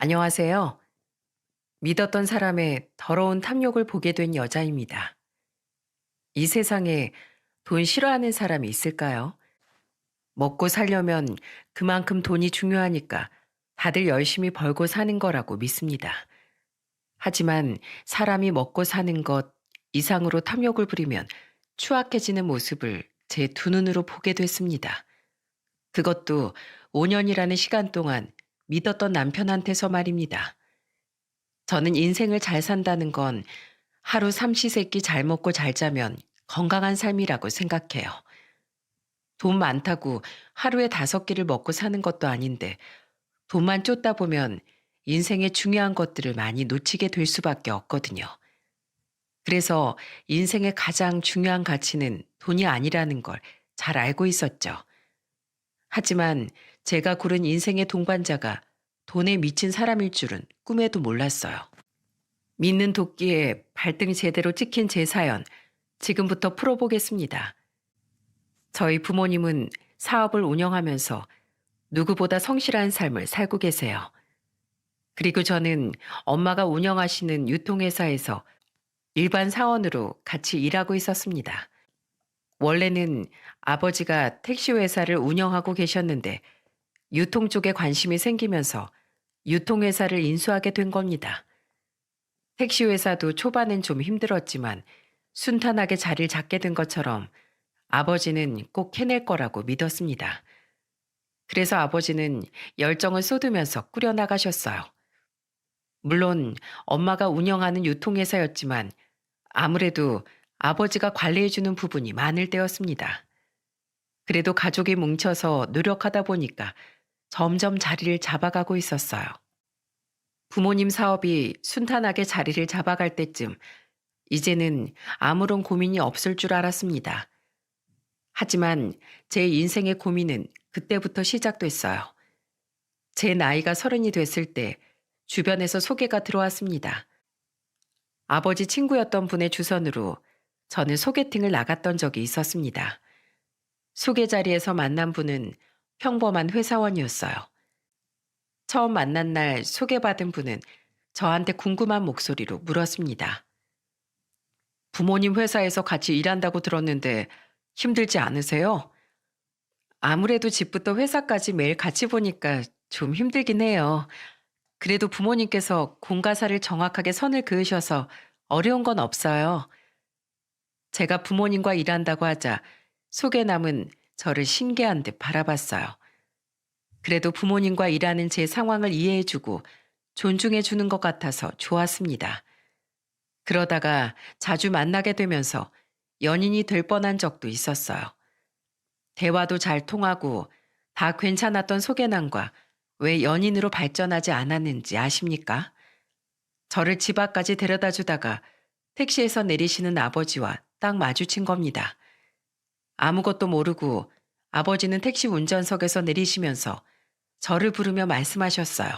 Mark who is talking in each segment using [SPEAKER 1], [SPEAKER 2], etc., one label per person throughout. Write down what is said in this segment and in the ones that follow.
[SPEAKER 1] 안녕하세요. 믿었던 사람의 더러운 탐욕을 보게 된 여자입니다. 이 세상에 돈 싫어하는 사람이 있을까요? 먹고 살려면 그만큼 돈이 중요하니까 다들 열심히 벌고 사는 거라고 믿습니다. 하지만 사람이 먹고 사는 것 이상으로 탐욕을 부리면 추악해지는 모습을 제 두 눈으로 보게 됐습니다. 그것도 5년이라는 시간 동안 믿었던 남편한테서 말입니다. 저는 인생을 잘 산다는 건 하루 삼시세끼 잘 먹고 잘 자면 건강한 삶이라고 생각해요. 돈 많다고 하루에 5끼를 먹고 사는 것도 아닌데 돈만 쫓다 보면 인생의 중요한 것들을 많이 놓치게 될 수밖에 없거든요. 그래서 인생의 가장 중요한 가치는 돈이 아니라는 걸 잘 알고 있었죠. 하지만 제가 고른 인생의 동반자가 돈에 미친 사람일 줄은 꿈에도 몰랐어요. 믿는 도끼에 발등 제대로 찍힌 제 사연, 지금부터 풀어보겠습니다. 저희 부모님은 사업을 운영하면서 누구보다 성실한 삶을 살고 계세요. 그리고 저는 엄마가 운영하시는 유통회사에서 일반 사원으로 같이 일하고 있었습니다. 원래는 아버지가 택시회사를 운영하고 계셨는데 유통 쪽에 관심이 생기면서 유통회사를 인수하게 된 겁니다. 택시회사도 초반엔 좀 힘들었지만 순탄하게 자리를 잡게 된 것처럼 아버지는 꼭 해낼 거라고 믿었습니다. 그래서 아버지는 열정을 쏟으면서 꾸려나가셨어요. 물론 엄마가 운영하는 유통회사였지만 아무래도 아버지가 관리해주는 부분이 많을 때였습니다. 그래도 가족이 뭉쳐서 노력하다 보니까 점점 자리를 잡아가고 있었어요. 부모님 사업이 순탄하게 자리를 잡아갈 때쯤 이제는 아무런 고민이 없을 줄 알았습니다. 하지만 제 인생의 고민은 그때부터 시작됐어요. 제 나이가 30이 됐을 때 주변에서 소개가 들어왔습니다. 아버지 친구였던 분의 주선으로 저는 소개팅을 나갔던 적이 있었습니다. 소개 자리에서 만난 분은 평범한 회사원이었어요. 처음 만난 날 소개받은 분은 저한테 궁금한 목소리로 물었습니다. 부모님 회사에서 같이 일한다고 들었는데 힘들지 않으세요? 아무래도 집부터 회사까지 매일 같이 보니까 좀 힘들긴 해요. 그래도 부모님께서 공과사를 정확하게 선을 그으셔서 어려운 건 없어요. 제가 부모님과 일한다고 하자 소개남은 저를 신기한 듯 바라봤어요. 그래도 부모님과 일하는 제 상황을 이해해주고 존중해주는 것 같아서 좋았습니다. 그러다가 자주 만나게 되면서 연인이 될 뻔한 적도 있었어요. 대화도 잘 통하고 다 괜찮았던 소개남과 왜 연인으로 발전하지 않았는지 아십니까? 저를 집 앞까지 데려다 주다가 택시에서 내리시는 아버지와 딱 마주친 겁니다. 아무것도 모르고 아버지는 택시 운전석에서 내리시면서 저를 부르며 말씀하셨어요.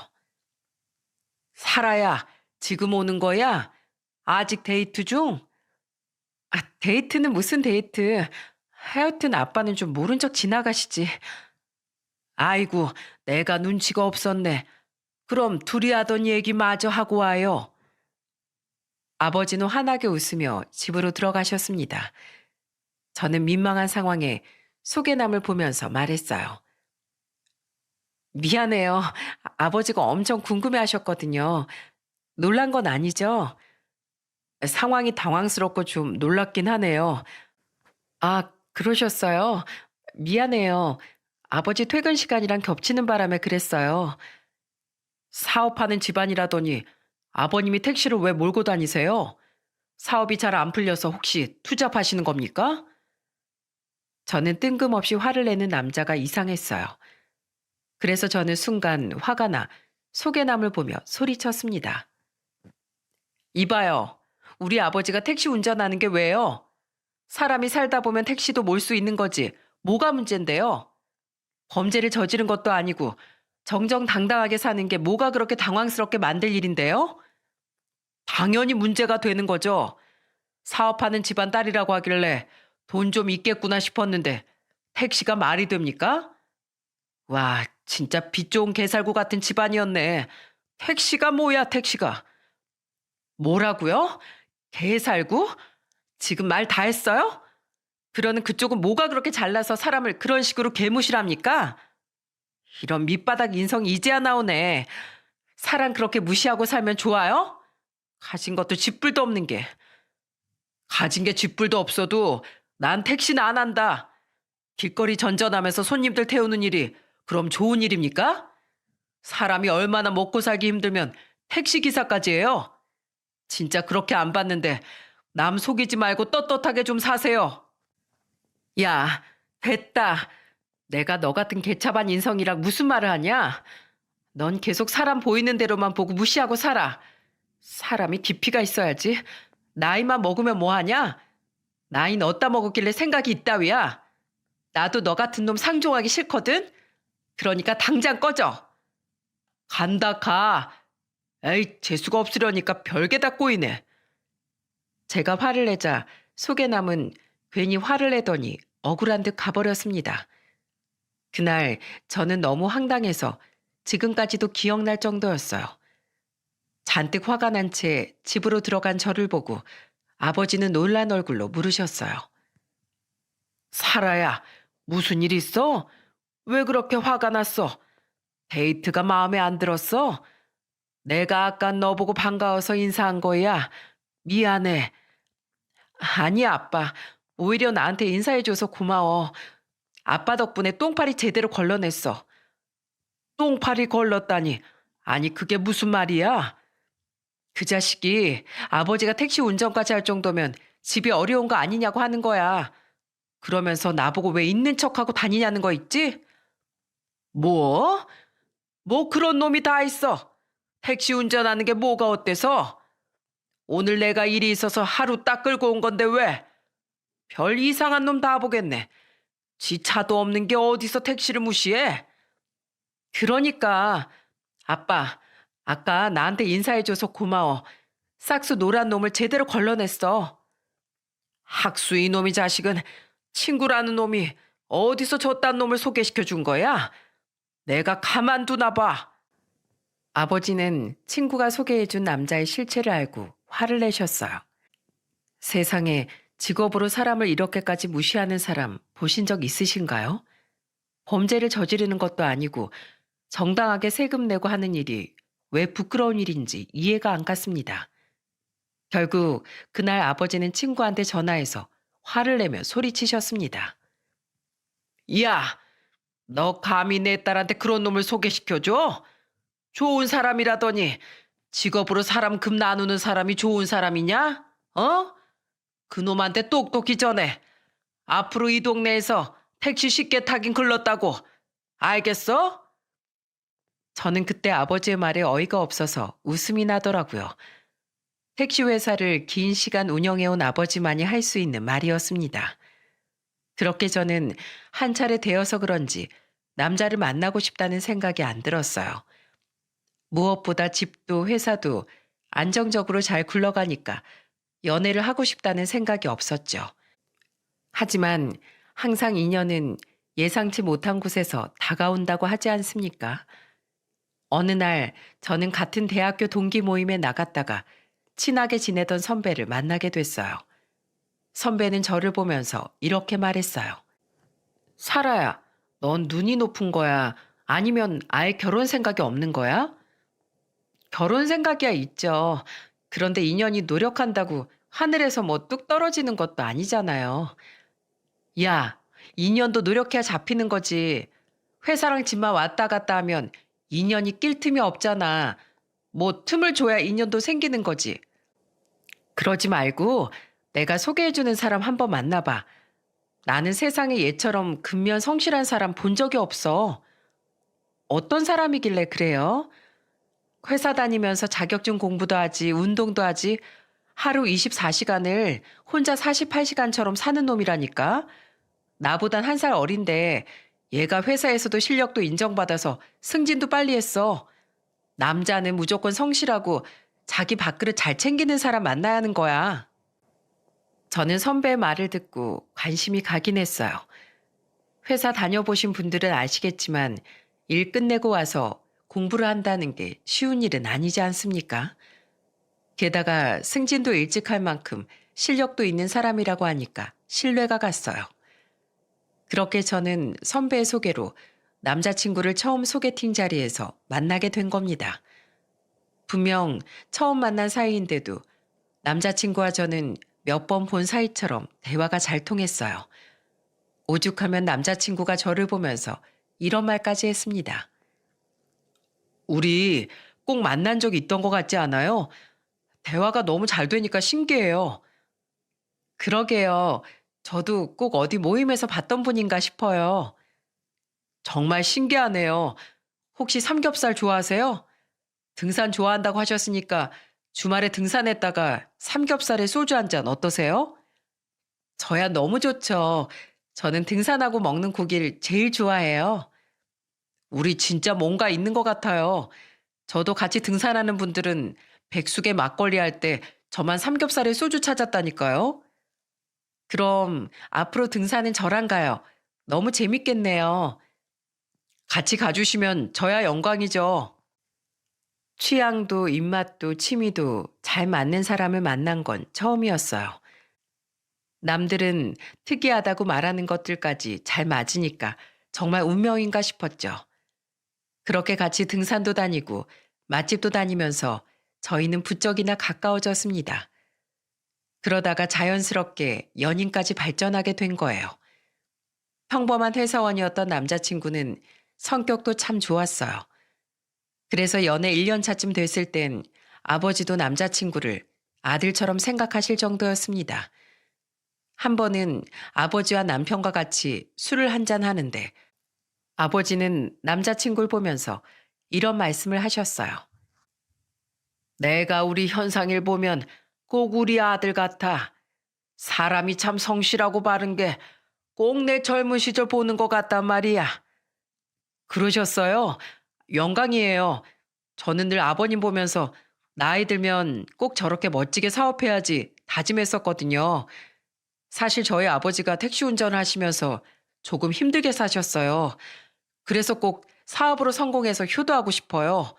[SPEAKER 1] 살아야, 지금 오는 거야? 아직 데이트 중? 데이트는 무슨 데이트? 하여튼 아빠는 좀 모른 척 지나가시지. 아이고, 내가 눈치가 없었네. 그럼 둘이 하던 얘기 마저 하고 와요. 아버지는 환하게 웃으며 집으로 들어가셨습니다. 저는 민망한 상황에 소개남을 보면서 말했어요. 미안해요. 아버지가 엄청 궁금해 하셨거든요. 놀란 건 아니죠? 상황이 당황스럽고 좀 놀랍긴 하네요. 그러셨어요? 미안해요. 아버지 퇴근 시간이랑 겹치는 바람에 그랬어요. 사업하는 집안이라더니 아버님이 택시를 왜 몰고 다니세요? 사업이 잘 안 풀려서 혹시 투잡하시는 겁니까? 저는 뜬금없이 화를 내는 남자가 이상했어요. 그래서 저는 순간 화가 나 소개남을 보며 소리쳤습니다. 이봐요. 우리 아버지가 택시 운전하는 게 왜요? 사람이 살다 보면 택시도 몰 수 있는 거지. 뭐가 문제인데요? 범죄를 저지른 것도 아니고 정정당당하게 사는 게 뭐가 그렇게 당황스럽게 만들 일인데요? 당연히 문제가 되는 거죠. 사업하는 집안 딸이라고 하길래 돈 좀 있겠구나 싶었는데 택시가 말이 됩니까? 와, 진짜 빛 좋은 개살구 같은 집안이었네. 택시가 뭐야, 택시가. 뭐라고요? 개살구? 지금 말 다 했어요? 그러는 그쪽은 뭐가 그렇게 잘나서 사람을 그런 식으로 개무시합니까? 이런 밑바닥 인성이 이제야 나오네. 사람 그렇게 무시하고 살면 좋아요? 가진 것도 쥐뿔도 없는 게. 가진 게 쥐뿔도 없어도 난 택시는 안 한다. 길거리 전전하면서 손님들 태우는 일이 그럼 좋은 일입니까? 사람이 얼마나 먹고 살기 힘들면 택시 기사까지 해요. 진짜 그렇게 안 받는데 남 속이지 말고 떳떳하게 좀 사세요. 야, 됐다. 내가 너 같은 개차반 인성이랑 무슨 말을 하냐? 넌 계속 사람 보이는 대로만 보고 무시하고 살아. 사람이 깊이가 있어야지. 나이만 먹으면 뭐하냐? 나이는 어디다 먹었길래 생각이 있다위야. 나도 너 같은 놈 상종하기 싫거든? 그러니까 당장 꺼져. 간다 가. 에이 재수가 없으려니까 별게 다 꼬이네. 제가 화를 내자 속에 남은 괜히 화를 내더니 억울한 듯 가버렸습니다. 그날 저는 너무 황당해서 지금까지도 기억날 정도였어요. 잔뜩 화가 난 채 집으로 들어간 저를 보고 아버지는 놀란 얼굴로 물으셨어요. 살아야 무슨 일 있어? 왜 그렇게 화가 났어? 데이트가 마음에 안 들었어? 내가 아까 너 보고 반가워서 인사한 거야. 미안해. 아니야, 아빠. 오히려 나한테 인사해줘서 고마워. 아빠 덕분에 똥파리 제대로 걸러냈어. 똥파리 걸렀다니. 아니, 그게 무슨 말이야? 그 자식이 아버지가 택시 운전까지 할 정도면 집이 어려운 거 아니냐고 하는 거야. 그러면서 나보고 왜 있는 척하고 다니냐는 거 있지? 뭐? 뭐 그런 놈이 다 있어. 택시 운전하는 게 뭐가 어때서? 오늘 내가 일이 있어서 하루 딱 끌고 온 건데 왜? 별 이상한 놈 다 보겠네. 지 차도 없는 게 어디서 택시를 무시해? 그러니까 아빠 아까 나한테 인사해줘서 고마워. 싹수 노란 놈을 제대로 걸러냈어. 학수 이놈이 자식은 친구라는 놈이 어디서 저딴 놈을 소개시켜 준 거야? 내가 가만두나 봐. 아버지는 친구가 소개해준 남자의 실체를 알고 화를 내셨어요. 세상에 직업으로 사람을 이렇게까지 무시하는 사람 보신 적 있으신가요? 범죄를 저지르는 것도 아니고 정당하게 세금 내고 하는 일이 왜 부끄러운 일인지 이해가 안 갔습니다. 결국 그날 아버지는 친구한테 전화해서 화를 내며 소리치셨습니다. 야, 너 감히 내 딸한테 그런 놈을 소개시켜줘? 좋은 사람이라더니 직업으로 사람 금 나누는 사람이 좋은 사람이냐? 어? 그놈한테 똑똑히 전해. 앞으로 이 동네에서 택시 쉽게 타긴 글렀다고. 알겠어? 저는 그때 아버지의 말에 어이가 없어서 웃음이 나더라고요. 택시 회사를 긴 시간 운영해온 아버지만이 할 수 있는 말이었습니다. 그렇게 저는 한 차례 되어서 그런지 남자를 만나고 싶다는 생각이 안 들었어요. 무엇보다 집도 회사도 안정적으로 잘 굴러가니까 연애를 하고 싶다는 생각이 없었죠. 하지만 항상 인연은 예상치 못한 곳에서 다가온다고 하지 않습니까? 어느 날 저는 같은 대학교 동기 모임에 나갔다가 친하게 지내던 선배를 만나게 됐어요. 선배는 저를 보면서 이렇게 말했어요. 사라야, 넌 눈이 높은 거야? 아니면 아예 결혼 생각이 없는 거야? 결혼 생각이야 있죠. 그런데 인연이 노력한다고 하늘에서 뭐 뚝 떨어지는 것도 아니잖아요. 야, 인연도 노력해야 잡히는 거지. 회사랑 집만 왔다 갔다 하면 인연이 낄 틈이 없잖아. 뭐 틈을 줘야 인연도 생기는 거지. 그러지 말고 내가 소개해주는 사람 한번 만나봐. 나는 세상에 얘처럼 근면 성실한 사람 본 적이 없어. 어떤 사람이길래 그래요? 회사 다니면서 자격증 공부도 하지, 운동도 하지, 하루 24시간을 혼자 48시간처럼 사는 놈이라니까? 나보단 한 살 어린데 얘가 회사에서도 실력도 인정받아서 승진도 빨리 했어. 남자는 무조건 성실하고 자기 밥그릇 잘 챙기는 사람 만나야 하는 거야. 저는 선배의 말을 듣고 관심이 가긴 했어요. 회사 다녀보신 분들은 아시겠지만 일 끝내고 와서 공부를 한다는 게 쉬운 일은 아니지 않습니까? 게다가 승진도 일찍 할 만큼 실력도 있는 사람이라고 하니까 신뢰가 갔어요. 그렇게 저는 선배의 소개로 남자친구를 처음 소개팅 자리에서 만나게 된 겁니다. 분명 처음 만난 사이인데도 남자친구와 저는 몇 번 본 사이처럼 대화가 잘 통했어요. 오죽하면 남자친구가 저를 보면서 이런 말까지 했습니다. 우리 꼭 만난 적이 있던 것 같지 않아요? 대화가 너무 잘 되니까 신기해요. 그러게요. 저도 꼭 어디 모임에서 봤던 분인가 싶어요. 정말 신기하네요. 혹시 삼겹살 좋아하세요? 등산 좋아한다고 하셨으니까 주말에 등산했다가 삼겹살에 소주 한 잔 어떠세요? 저야 너무 좋죠. 저는 등산하고 먹는 고기를 제일 좋아해요. 우리 진짜 뭔가 있는 것 같아요. 저도 같이 등산하는 분들은 백숙에 막걸리 할 때 저만 삼겹살에 소주 찾았다니까요. 그럼 앞으로 등산은 저랑 가요. 너무 재밌겠네요. 같이 가주시면 저야 영광이죠. 취향도 입맛도 취미도 잘 맞는 사람을 만난 건 처음이었어요. 남들은 특이하다고 말하는 것들까지 잘 맞으니까 정말 운명인가 싶었죠. 그렇게 같이 등산도 다니고 맛집도 다니면서 저희는 부쩍이나 가까워졌습니다. 그러다가 자연스럽게 연인까지 발전하게 된 거예요. 평범한 회사원이었던 남자친구는 성격도 참 좋았어요. 그래서 연애 1년 차쯤 됐을 땐 아버지도 남자친구를 아들처럼 생각하실 정도였습니다. 한 번은 아버지와 남편과 같이 술을 한잔 하는데 아버지는 남자친구를 보면서 이런 말씀을 하셨어요. 내가 우리 현상일 보면 꼭 우리 아들 같아. 사람이 참 성실하고 바른 게 꼭 내 젊은 시절 보는 것 같단 말이야. 그러셨어요? 영광이에요. 저는 늘 아버님 보면서 나이 들면 꼭 저렇게 멋지게 사업해야지 다짐했었거든요. 사실 저희 아버지가 택시 운전을 하시면서 조금 힘들게 사셨어요. 그래서 꼭 사업으로 성공해서 효도하고 싶어요.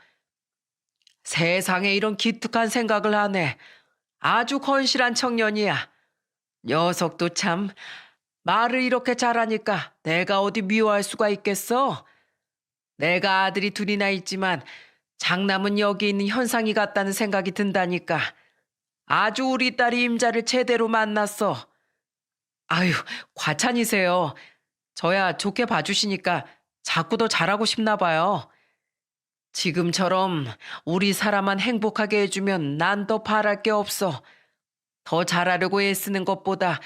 [SPEAKER 1] 세상에 이런 기특한 생각을 하네. 아주 건실한 청년이야. 녀석도 참 말을 이렇게 잘하니까 내가 어디 미워할 수가 있겠어? 내가 아들이 둘이나 있지만 장남은 여기 있는 현상이 같다는 생각이 든다니까. 아주 우리 딸이 임자를 제대로 만났어. 아유, 과찬이세요. 저야 좋게 봐주시니까 자꾸 더 잘하고 싶나 봐요. 지금처럼 우리 사람만 행복하게 해주면 난 더 바랄 게 없어. 더 잘하려고 애쓰는 것보다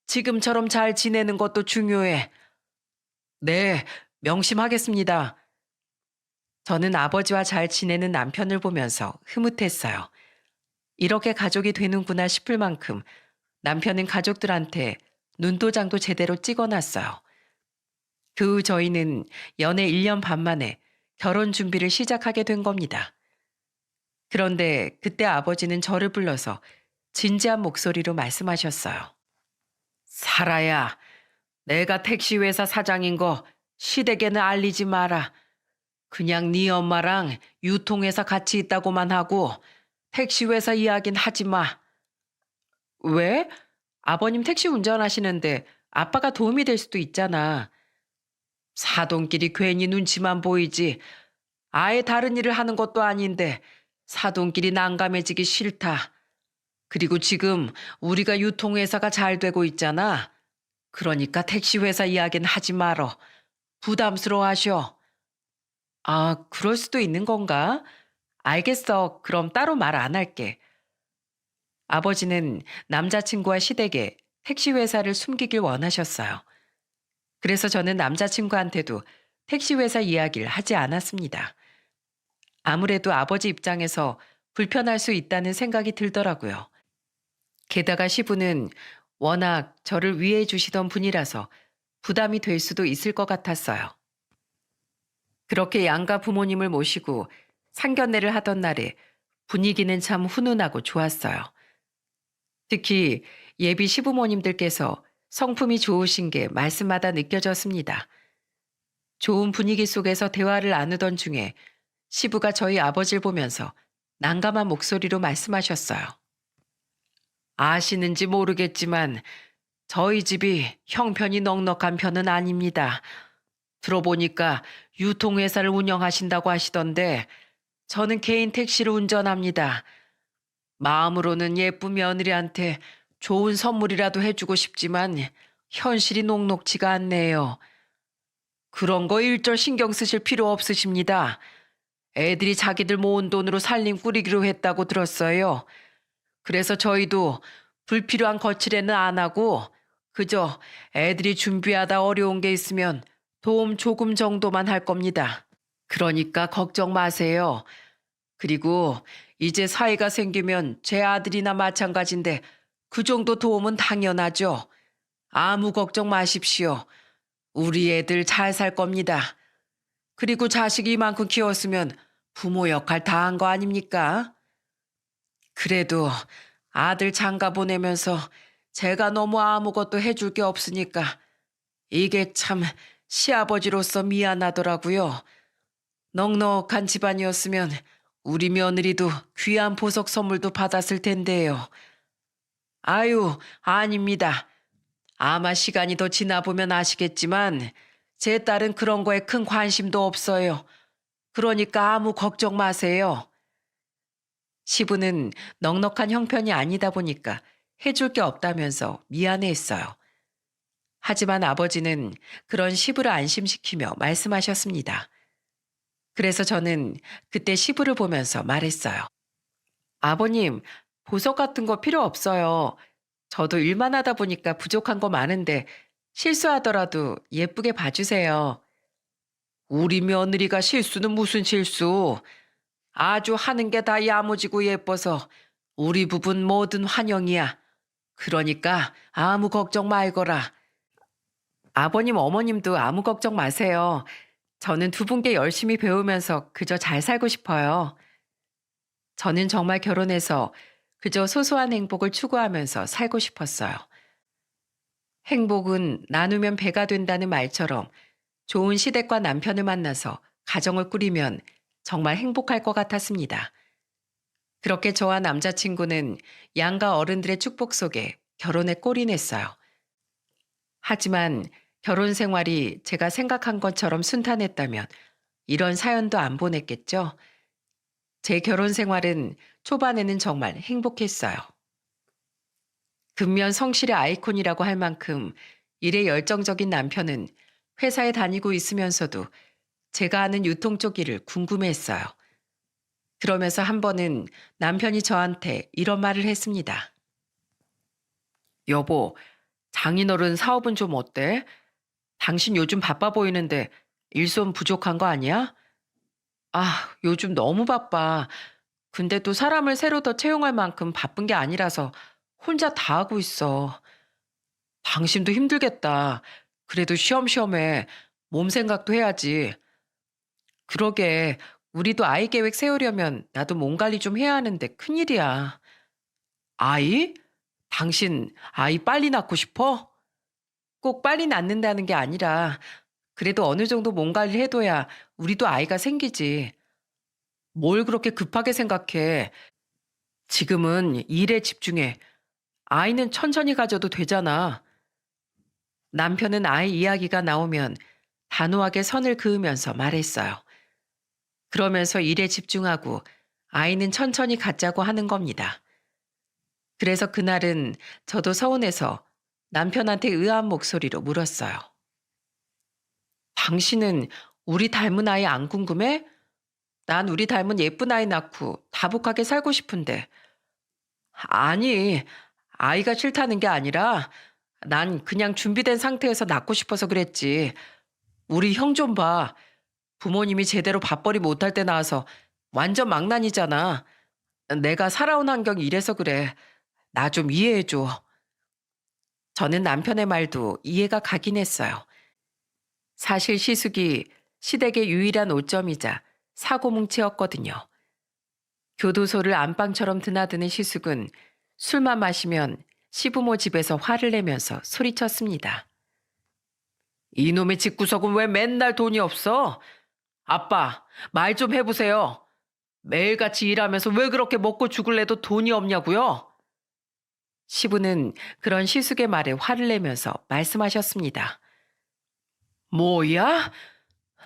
[SPEAKER 1] 지금처럼 잘 지내는 것도 중요해. 네, 명심하겠습니다. 저는 아버지와 잘 지내는 남편을 보면서 흐뭇했어요. 이렇게 가족이 되는구나 싶을 만큼 남편은 가족들한테 눈도장도 제대로 찍어놨어요. 그 후 저희는 연애 1년 반 만에 결혼 준비를 시작하게 된 겁니다. 그런데 그때 아버지는 저를 불러서 진지한 목소리로 말씀하셨어요. 살아야, 내가 택시회사 사장인 거 시댁에는 알리지 마라. 그냥 네 엄마랑 유통회사 같이 있다고만 하고 택시회사 이야긴 하지 마. 왜? 아버님 택시 운전하시는데 아빠가 도움이 될 수도 있잖아. 사돈끼리 괜히 눈치만 보이지. 아예 다른 일을 하는 것도 아닌데 사돈끼리 난감해지기 싫다. 그리고 지금 우리가 유통회사가 잘 되고 있잖아. 그러니까 택시회사 이야기는 하지 말어. 부담스러워 하셔. 아, 그럴 수도 있는 건가? 알겠어. 그럼 따로 말 안 할게. 아버지는 남자친구와 시댁에 택시회사를 숨기길 원하셨어요. 그래서 저는 남자친구한테도 택시회사 이야기를 하지 않았습니다. 아무래도 아버지 입장에서 불편할 수 있다는 생각이 들더라고요. 게다가 시부는 워낙 저를 위해 주시던 분이라서 부담이 될 수도 있을 것 같았어요. 그렇게 양가 부모님을 모시고 상견례를 하던 날에 분위기는 참 훈훈하고 좋았어요. 특히 예비 시부모님들께서 성품이 좋으신 게 말씀마다 느껴졌습니다. 좋은 분위기 속에서 대화를 나누던 중에 시부가 저희 아버지를 보면서 난감한 목소리로 말씀하셨어요. 아시는지 모르겠지만 저희 집이 형편이 넉넉한 편은 아닙니다. 들어보니까 유통회사를 운영하신다고 하시던데 저는 개인 택시를 운전합니다. 마음으로는 예쁜 며느리한테 좋은 선물이라도 해주고 싶지만 현실이 녹록지가 않네요. 그런 거 일절 신경 쓰실 필요 없으십니다. 애들이 자기들 모은 돈으로 살림 꾸리기로 했다고 들었어요. 그래서 저희도 불필요한 거칠애는 안 하고 그저 애들이 준비하다 어려운 게 있으면 도움 조금 정도만 할 겁니다. 그러니까 걱정 마세요. 그리고 이제 사이가 생기면 제 아들이나 마찬가지인데 그 정도 도움은 당연하죠. 아무 걱정 마십시오. 우리 애들 잘 살 겁니다. 그리고 자식 이만큼 키웠으면 부모 역할 다 한 거 아닙니까? 그래도 아들 장가 보내면서 제가 너무 아무것도 해줄 게 없으니까 이게 참 시아버지로서 미안하더라고요. 넉넉한 집안이었으면 우리 며느리도 귀한 보석 선물도 받았을 텐데요. 아유, 아닙니다. 아마 시간이 더 지나보면 아시겠지만 제 딸은 그런 거에 큰 관심도 없어요. 그러니까 아무 걱정 마세요. 시부는 넉넉한 형편이 아니다 보니까 해줄 게 없다면서 미안해했어요. 하지만 아버지는 그런 시부를 안심시키며 말씀하셨습니다. 그래서 저는 그때 시부를 보면서 말했어요. 아버님, 보석 같은 거 필요 없어요. 저도 일만 하다 보니까 부족한 거 많은데 실수하더라도 예쁘게 봐주세요. 우리 며느리가 실수는 무슨 실수? 아주 하는 게 다 야무지고 예뻐서 우리 부분 뭐든 환영이야. 그러니까 아무 걱정 말거라. 아버님, 어머님도 아무 걱정 마세요. 저는 두 분께 열심히 배우면서 그저 잘 살고 싶어요. 저는 정말 결혼해서 그저 소소한 행복을 추구하면서 살고 싶었어요. 행복은 나누면 배가 된다는 말처럼 좋은 시댁과 남편을 만나서 가정을 꾸리면 정말 행복할 것 같았습니다. 그렇게 저와 남자친구는 양가 어른들의 축복 속에 결혼에 골인했어요. 하지만 결혼 생활이 제가 생각한 것처럼 순탄했다면 이런 사연도 안 보냈겠죠? 제 결혼 생활은 초반에는 정말 행복했어요. 근면 성실의 아이콘이라고 할 만큼 일에 열정적인 남편은 회사에 다니고 있으면서도 제가 아는 유통 쪽 일을 궁금해했어요. 그러면서 한 번은 남편이 저한테 이런 말을 했습니다. 여보, 장인어른 사업은 좀 어때? 당신 요즘 바빠 보이는데 일손 부족한 거 아니야? 아, 요즘 너무 바빠. 근데 또 사람을 새로 더 채용할 만큼 바쁜 게 아니라서 혼자 다 하고 있어. 당신도 힘들겠다. 그래도 쉬엄쉬엄 해. 몸 생각도 해야지. 그러게, 우리도 아이 계획 세우려면 나도 몸 관리 좀 해야 하는데 큰일이야. 아이? 당신 아이 빨리 낳고 싶어? 꼭 빨리 낳는다는 게 아니라 그래도 어느 정도 몸 관리를 해둬야 우리도 아이가 생기지. 뭘 그렇게 급하게 생각해. 지금은 일에 집중해. 아이는 천천히 가져도 되잖아. 남편은 아이 이야기가 나오면 단호하게 선을 그으면서 말했어요. 그러면서 일에 집중하고 아이는 천천히 갖자고 하는 겁니다. 그래서 그날은 저도 서운해서 남편한테 의아한 목소리로 물었어요. 당신은 우리 닮은 아이 안 궁금해? 난 우리 닮은 예쁜 아이 낳고 다복하게 살고 싶은데. 아니, 아이가 싫다는 게 아니라 난 그냥 준비된 상태에서 낳고 싶어서 그랬지. 우리 형 좀 봐. 부모님이 제대로 밥벌이 못할 때 나와서 완전 망난이잖아. 내가 살아온 환경이 이래서 그래. 나 좀 이해해줘. 저는 남편의 말도 이해가 가긴 했어요. 사실 시숙이 시댁의 유일한 오점이자 사고뭉치였거든요. 교도소를 안방처럼 드나드는 시숙은 술만 마시면 시부모 집에서 화를 내면서 소리쳤습니다. 이놈의 집구석은 왜 맨날 돈이 없어? 아빠, 말 좀 해보세요. 매일같이 일하면서 왜 그렇게 먹고 죽을래도 돈이 없냐고요? 시부는 그런 시숙의 말에 화를 내면서 말씀하셨습니다. 뭐야?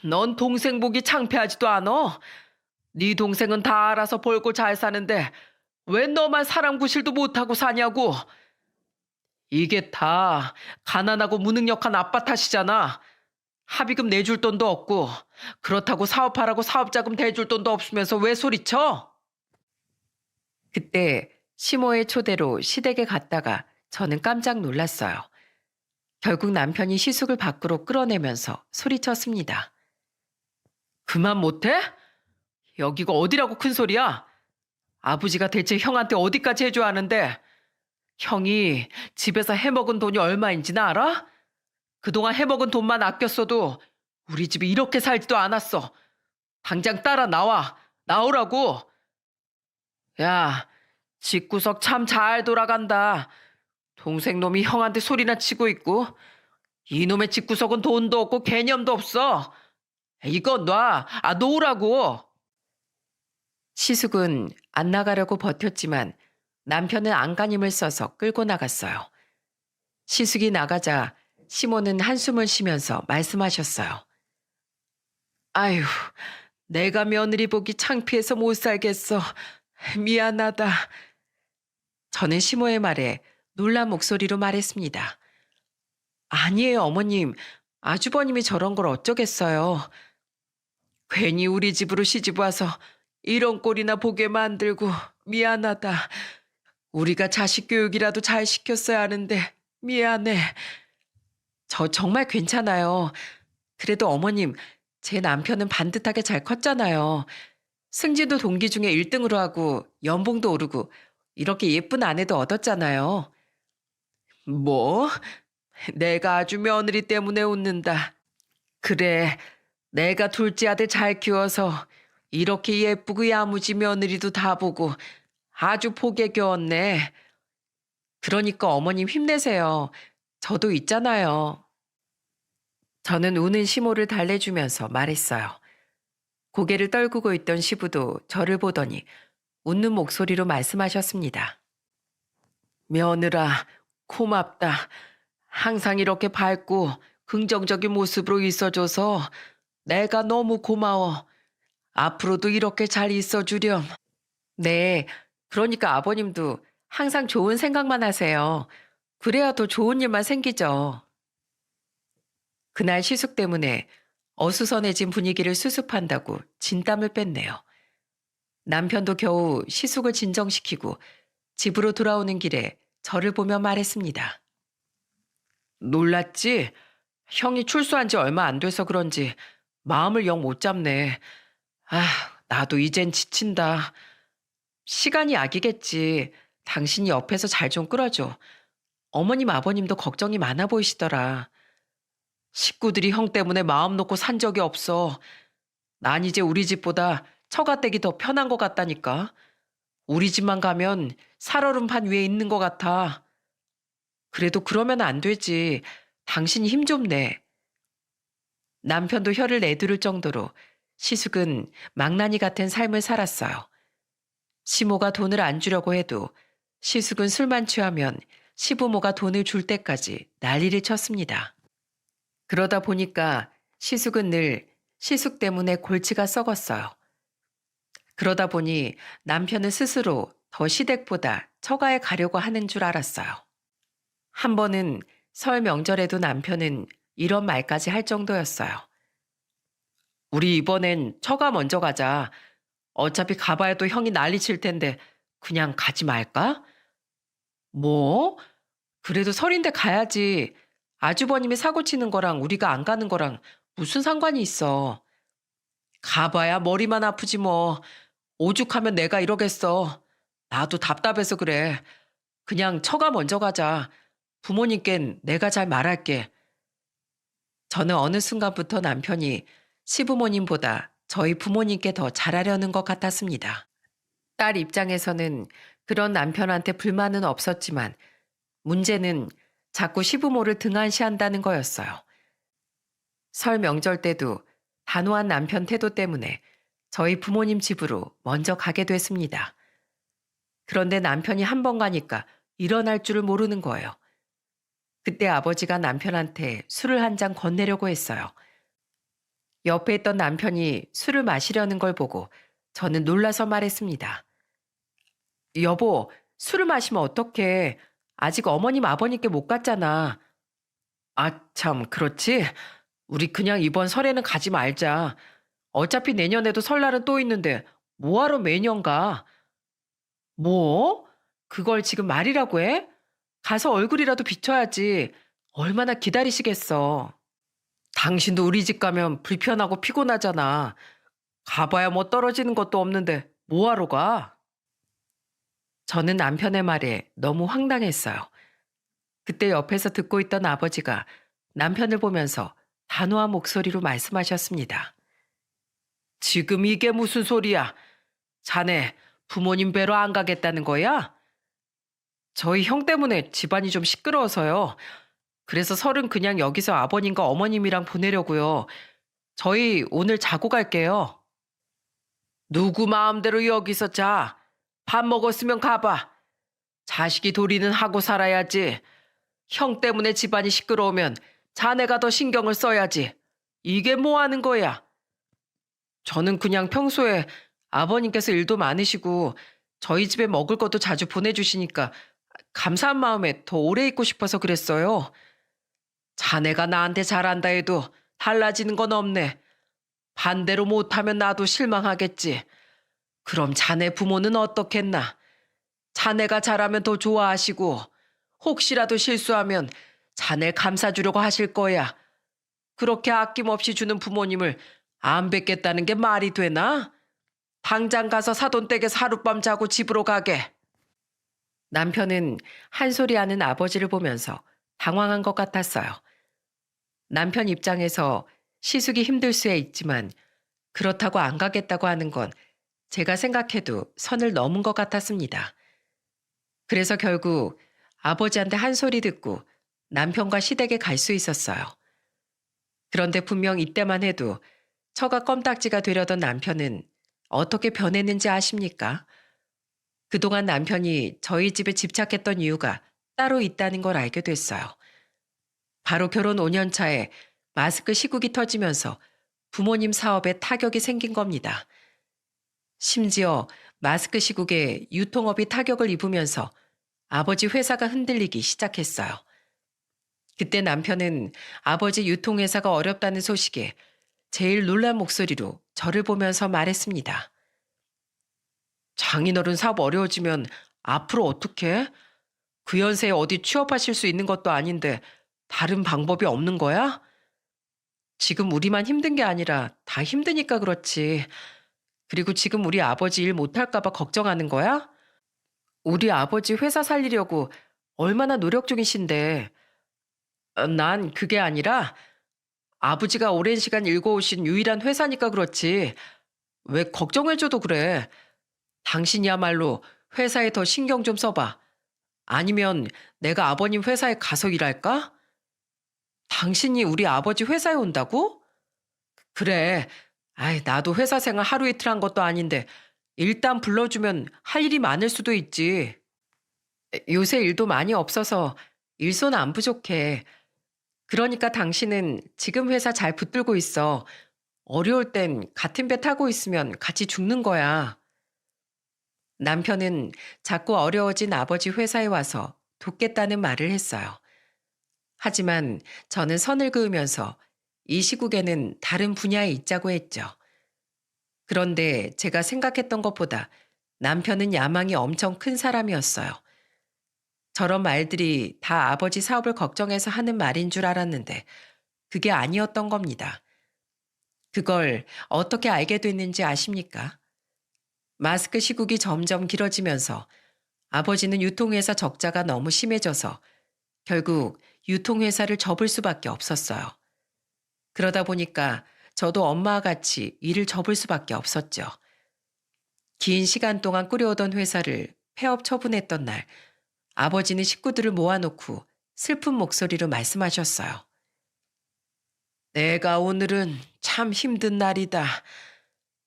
[SPEAKER 1] 넌 동생 보기 창피하지도 않아? 네 동생은 다 알아서 벌고 잘 사는데 왜 너만 사람 구실도 못하고 사냐고? 이게 다 가난하고 무능력한 아빠 탓이잖아. 합의금 내줄 돈도 없고 그렇다고 사업하라고 사업자금 대줄 돈도 없으면서 왜 소리쳐? 그때 시모의 초대로 시댁에 갔다가 저는 깜짝 놀랐어요. 결국 남편이 시숙을 밖으로 끌어내면서 소리쳤습니다. 그만 못해? 여기가 어디라고 큰 소리야? 아버지가 대체 형한테 어디까지 해줘야 하는데 형이 집에서 해먹은 돈이 얼마인지는 알아? 그동안 해먹은 돈만 아꼈어도 우리 집이 이렇게 살지도 않았어. 당장 따라 나와. 나오라고. 야, 집구석 참 잘 돌아간다. 동생 놈이 형한테 소리나 치고 있고 이놈의 집구석은 돈도 없고 개념도 없어. 이거 놔. 놓으라고. 시숙은 안 나가려고 버텼지만 남편은 안간힘을 써서 끌고 나갔어요. 시숙이 나가자 시모는 한숨을 쉬면서 말씀하셨어요. 아휴, 내가 며느리 보기 창피해서 못 살겠어. 미안하다. 저는 시모의 말에 놀란 목소리로 말했습니다. 아니에요, 어머님. 아주버님이 저런 걸 어쩌겠어요. 괜히 우리 집으로 시집 와서 이런 꼴이나 보게 만들고 미안하다. 우리가 자식 교육이라도 잘 시켰어야 하는데 미안해. 저 정말 괜찮아요. 그래도 어머님, 제 남편은 반듯하게 잘 컸잖아요. 승진도 동기 중에 1등으로 하고 연봉도 오르고 이렇게 예쁜 아내도 얻었잖아요. 뭐? 내가 아주 며느리 때문에 웃는다. 그래, 내가 둘째 아들 잘 키워서 이렇게 예쁘고 야무지 며느리도 다 보고 아주 복에 겨웠네. 그러니까 어머님 힘내세요. 저도 있잖아요. 저는 우는 시모를 달래주면서 말했어요. 고개를 떨구고 있던 시부도 저를 보더니 웃는 목소리로 말씀하셨습니다. 며느라, 고맙다. 항상 이렇게 밝고 긍정적인 모습으로 있어줘서 내가 너무 고마워. 앞으로도 이렇게 잘 있어주렴. 네, 그러니까 아버님도 항상 좋은 생각만 하세요. 그래야 더 좋은 일만 생기죠. 그날 시숙 때문에 어수선해진 분위기를 수습한다고 진땀을 뺐네요. 남편도 겨우 시숙을 진정시키고 집으로 돌아오는 길에 저를 보며 말했습니다. 놀랐지? 형이 출소한 지 얼마 안 돼서 그런지 마음을 영 못 잡네. 아, 나도 이젠 지친다. 시간이 약이겠지. 당신이 옆에서 잘 좀 끌어줘. 어머님 아버님도 걱정이 많아 보이시더라. 식구들이 형 때문에 마음 놓고 산 적이 없어. 난 이제 우리 집보다 처가댁이 더 편한 것 같다니까. 우리 집만 가면 살얼음판 위에 있는 것 같아. 그래도 그러면 안 되지. 당신이 힘 좀 내. 남편도 혀를 내두를 정도로 시숙은 망나니 같은 삶을 살았어요. 시모가 돈을 안 주려고 해도 시숙은 술만 취하면 시부모가 돈을 줄 때까지 난리를 쳤습니다. 그러다 보니까 시숙은 늘 시숙 때문에 골치가 썩었어요. 그러다 보니 남편은 스스로 더 시댁보다 처가에 가려고 하는 줄 알았어요. 한 번은 설 명절에도 남편은 이런 말까지 할 정도였어요. 우리 이번엔 처가 먼저 가자. 어차피 가봐야 또 형이 난리 칠 텐데 그냥 가지 말까? 뭐? 그래도 설인데 가야지. 아주버님이 사고 치는 거랑 우리가 안 가는 거랑 무슨 상관이 있어. 가봐야 머리만 아프지 뭐. 오죽하면 내가 이러겠어. 나도 답답해서 그래. 그냥 처가 먼저 가자. 부모님껜 내가 잘 말할게. 저는 어느 순간부터 남편이 시부모님보다 저희 부모님께 더 잘하려는 것 같았습니다. 딸 입장에서는 그런 남편한테 불만은 없었지만 문제는 자꾸 시부모를 등한시한다는 거였어요. 설 명절 때도 단호한 남편 태도 때문에 저희 부모님 집으로 먼저 가게 됐습니다. 그런데 남편이 한 번 가니까 일어날 줄을 모르는 거예요. 그때 아버지가 남편한테 술을 한 잔 건네려고 했어요. 옆에 있던 남편이 술을 마시려는 걸 보고 저는 놀라서 말했습니다. 여보, 술을 마시면 어떡해. 아직 어머님 아버님께 못 갔잖아. 아, 참, 그렇지. 우리 그냥 이번 설에는 가지 말자. 어차피 내년에도 설날은 또 있는데 뭐하러 매년 가? 뭐? 그걸 지금 말이라고 해? 가서 얼굴이라도 비춰야지. 얼마나 기다리시겠어. 당신도 우리 집 가면 불편하고 피곤하잖아. 가봐야 뭐 떨어지는 것도 없는데 뭐하러 가? 저는 남편의 말에 너무 황당했어요. 그때 옆에서 듣고 있던 아버지가 남편을 보면서 단호한 목소리로 말씀하셨습니다. 지금 이게 무슨 소리야? 자네 부모님 뵈러 안 가겠다는 거야? 저희 형 때문에 집안이 좀 시끄러워서요. 그래서 설은 그냥 여기서 아버님과 어머님이랑 보내려고요. 저희 오늘 자고 갈게요. 누구 마음대로 여기서 자. 밥 먹었으면 가봐. 자식이 도리는 하고 살아야지. 형 때문에 집안이 시끄러우면 자네가 더 신경을 써야지. 이게 뭐 하는 거야? 저는 그냥 평소에 아버님께서 일도 많으시고 저희 집에 먹을 것도 자주 보내주시니까 감사한 마음에 더 오래 있고 싶어서 그랬어요. 자네가 나한테 잘한다 해도 달라지는 건 없네. 반대로 못하면 나도 실망하겠지. 그럼 자네 부모는 어떻겠나? 자네가 잘하면 더 좋아하시고 혹시라도 실수하면 자네 감싸주려고 하실 거야. 그렇게 아낌없이 주는 부모님을 안 뵙겠다는 게 말이 되나? 당장 가서 사돈댁에서 하룻밤 자고 집으로 가게. 남편은 한 소리 하는 아버지를 보면서 당황한 것 같았어요. 남편 입장에서 시숙이 힘들 수야 있지만 그렇다고 안 가겠다고 하는 건 제가 생각해도 선을 넘은 것 같았습니다. 그래서 결국 아버지한테 한 소리 듣고 남편과 시댁에 갈 수 있었어요. 그런데 분명 이때만 해도 처가 껌딱지가 되려던 남편은 어떻게 변했는지 아십니까? 그동안 남편이 저희 집에 집착했던 이유가 따로 있다는 걸 알게 됐어요. 바로 결혼 5년 차에 마스크 시국이 터지면서 부모님 사업에 타격이 생긴 겁니다. 심지어 마스크 시국에 유통업이 타격을 입으면서 아버지 회사가 흔들리기 시작했어요. 그때 남편은 아버지 유통회사가 어렵다는 소식에 제일 놀란 목소리로 저를 보면서 말했습니다. 장인어른 사업 어려워지면 앞으로 어떡해? 그 연세에 어디 취업하실 수 있는 것도 아닌데 다른 방법이 없는 거야? 지금 우리만 힘든 게 아니라 다 힘드니까 그렇지. 그리고 지금 우리 아버지 일 못할까 봐 걱정하는 거야? 우리 아버지 회사 살리려고 얼마나 노력 중이신데. 난 그게 아니라 아버지가 오랜 시간 일궈오신 유일한 회사니까 그렇지. 왜 걱정해줘도 그래. 당신이야말로 회사에 더 신경 좀 써봐. 아니면 내가 아버님 회사에 가서 일할까? 당신이 우리 아버지 회사에 온다고? 그래. 아이, 나도 회사 생활 하루 이틀 한 것도 아닌데 일단 불러주면 할 일이 많을 수도 있지. 요새 일도 많이 없어서 일손 안 부족해. 그러니까 당신은 지금 회사 잘 붙들고 있어. 어려울 땐 같은 배 타고 있으면 같이 죽는 거야. 남편은 자꾸 어려워진 아버지 회사에 와서 돕겠다는 말을 했어요. 하지만 저는 선을 그으면서 이 시국에는 다른 분야에 있자고 했죠. 그런데 제가 생각했던 것보다 남편은 야망이 엄청 큰 사람이었어요. 저런 말들이 다 아버지 사업을 걱정해서 하는 말인 줄 알았는데 그게 아니었던 겁니다. 그걸 어떻게 알게 됐는지 아십니까? 마스크 시국이 점점 길어지면서 아버지는 유통회사 적자가 너무 심해져서 결국 유통회사를 접을 수밖에 없었어요. 그러다 보니까 저도 엄마와 같이 일을 접을 수밖에 없었죠. 긴 시간 동안 꾸려오던 회사를 폐업 처분했던 날, 아버지는 식구들을 모아놓고 슬픈 목소리로 말씀하셨어요. 내가 오늘은 참 힘든 날이다.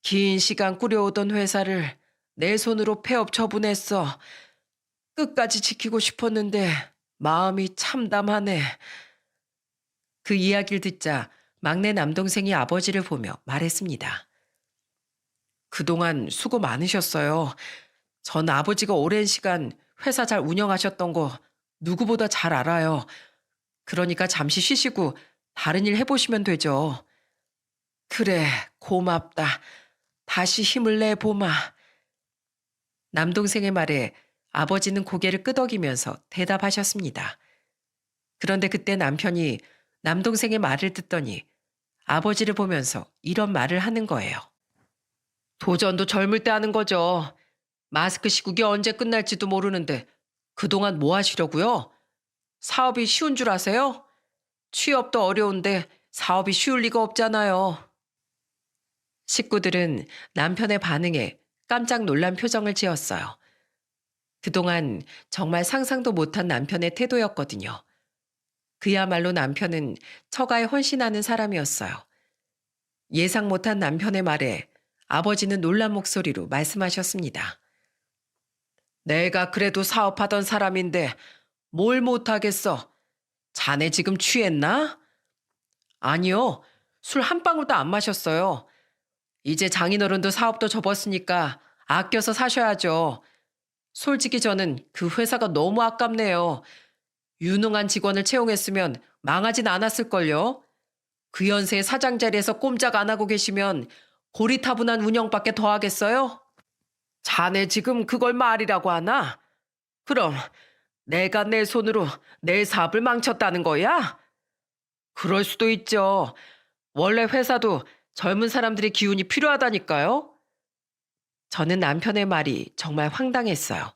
[SPEAKER 1] 긴 시간 꾸려오던 회사를 내 손으로 폐업 처분했어. 끝까지 지키고 싶었는데 마음이 참담하네. 그 이야기를 듣자 막내 남동생이 아버지를 보며 말했습니다. 그동안 수고 많으셨어요. 전 아버지가 오랜 시간 회사 잘 운영하셨던 거 누구보다 잘 알아요. 그러니까 잠시 쉬시고 다른 일 해보시면 되죠. 그래, 고맙다. 다시 힘을 내보마. 남동생의 말에 아버지는 고개를 끄덕이면서 대답하셨습니다. 그런데 그때 남편이 남동생의 말을 듣더니 아버지를 보면서 이런 말을 하는 거예요. 도전도 젊을 때 하는 거죠. 마스크 시국이 언제 끝날지도 모르는데 그동안 뭐 하시려고요? 사업이 쉬운 줄 아세요? 취업도 어려운데 사업이 쉬울 리가 없잖아요. 식구들은 남편의 반응에 깜짝 놀란 표정을 지었어요. 그동안 정말 상상도 못한 남편의 태도였거든요. 그야말로 남편은 처가에 헌신하는 사람이었어요. 예상 못한 남편의 말에 아버지는 놀란 목소리로 말씀하셨습니다. 내가 그래도 사업하던 사람인데 뭘 못하겠어. 자네 지금 취했나? 아니요. 술 한 방울도 안 마셨어요. 이제 장인어른도 사업도 접었으니까 아껴서 사셔야죠. 솔직히 저는 그 회사가 너무 아깝네요. 유능한 직원을 채용했으면 망하진 않았을걸요. 그 연세에 사장 자리에서 꼼짝 안 하고 계시면 고리타분한 운영밖에 더 하겠어요? 자네 지금 그걸 말이라고 하나? 그럼 내가 내 손으로 내 사업을 망쳤다는 거야? 그럴 수도 있죠. 원래 회사도 젊은 사람들의 기운이 필요하다니까요. 저는 남편의 말이 정말 황당했어요.